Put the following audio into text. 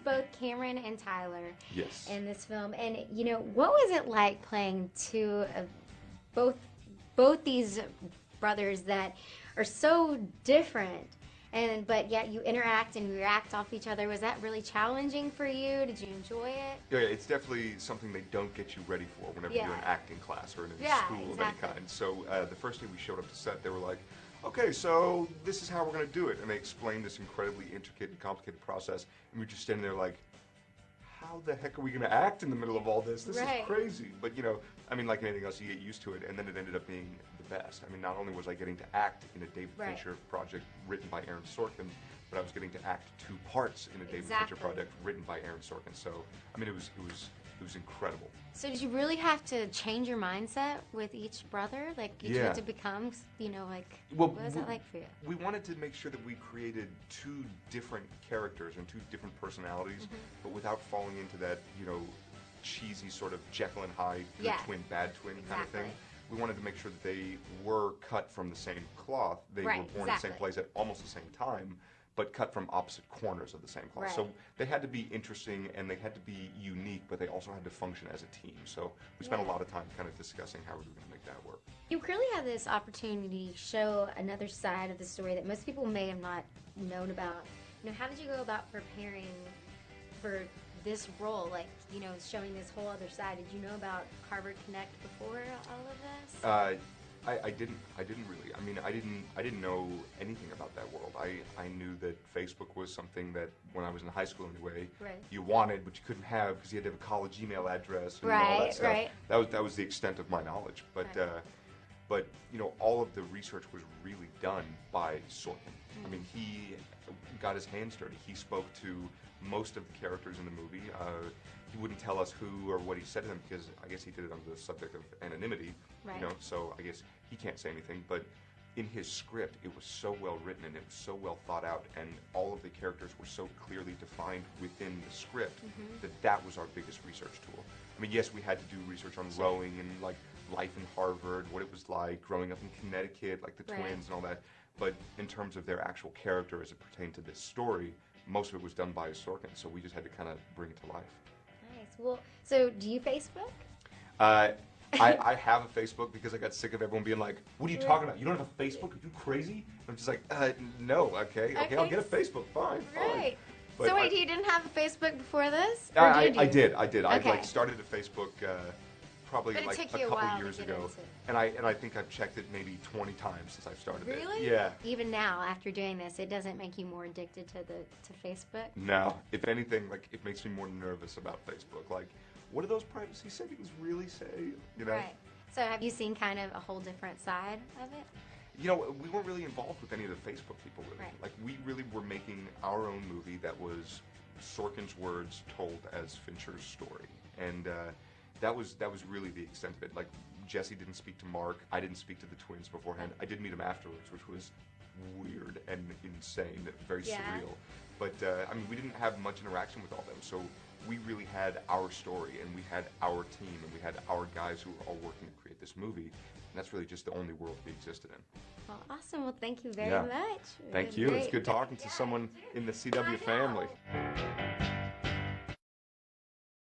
both Cameron and Tyler Yes. in this film, and you know, what was it like playing two of both these brothers that are so different, and but yet you interact and react off each other? Was that really challenging for you? Did you enjoy it? Yeah, it's definitely something they don't get you ready for whenever you do an acting class or in a school of any kind. So the first day we showed up to set, they were like, okay, so this is how we're going to do it. And they explained this incredibly intricate and complicated process. And we were just standing there like, how the heck are we going to act in the middle of all this? This is crazy. But, you know, I mean, like anything else, you get used to it. And then it ended up being the best. I mean, not only was I getting to act in a David Fincher project written by Aaron Sorkin, but I was getting to act two parts in a David Fincher project written by Aaron Sorkin. So, I mean, it was incredible. So did you really have to change your mindset with each brother? Like, did you have to become, you know, like, what was that like for you? We wanted to make sure that we created two different characters and two different personalities, but without falling into that, you know, cheesy sort of Jekyll and Hyde, good twin, bad twin kind of thing. We wanted to make sure that they were cut from the same cloth. They were born in the same place at almost the same time, but cut from opposite corners of the same cloth. So they had to be interesting and they had to be unique, but they also had to function as a team. So we spent a lot of time kind of discussing how we were going to make that work. You clearly have this opportunity to show another side of the story that most people may have not known about. You know, how did you go about preparing for this role? Like, you know, showing this whole other side. Did you know about Harvard Connect before all of this? I didn't really. I mean, I didn't know anything about that world. I knew that Facebook was something that when I was in high school anyway, you wanted but you couldn't have because you had to have a college email address and all that stuff. That was the extent of my knowledge. But you know, all of the research was really done by Sorkin. I mean, he got his hands dirty. He spoke to most of the characters in the movie. He wouldn't tell us who or what he said to them because I guess he did it under the subject of anonymity, you know, so I guess he can't say anything. But in his script, it was so well written and it was so well thought out and all of the characters were so clearly defined within the script that was our biggest research tool. I mean, yes, we had to do research on rowing and like life in Harvard, what it was like growing up in Connecticut, like the twins and all that. But in terms of their actual character as it pertained to this story, most of it was done by Sorkin, so we just had to kind of bring it to life. Nice. Well, so do you Facebook? I have a Facebook because I got sick of everyone being like, what are you talking about? You don't have a Facebook? Are you crazy? I'm just like, no, okay, I'll get a Facebook, fine. But so wait, you didn't have a Facebook before this? I did. Okay. I like started a Facebook probably but like a couple years ago. And I think I've checked it maybe 20 times since I've started it. Really? Yeah. Even now, after doing this, it doesn't make you more addicted to Facebook? No. If anything, like it makes me more nervous about Facebook. Like, what do those privacy settings really say? You know? Right. So have you seen kind of a whole different side of it? You know, we weren't really involved with any of the Facebook people, really. Like, we really were making our own movie that was Sorkin's words told as Fincher's story. And that was really the extent of it. Like, Jesse didn't speak to Mark. I didn't speak to the twins beforehand. I did meet them afterwards, which was weird and insane, very surreal. But, I mean, we didn't have much interaction with all them, so we really had our story, and we had our team, and we had our guys who were all working to create this movie, and that's really just the only world we existed in. Well, awesome. Well, thank you very much. Thank you. It's good talking to someone in the CW family.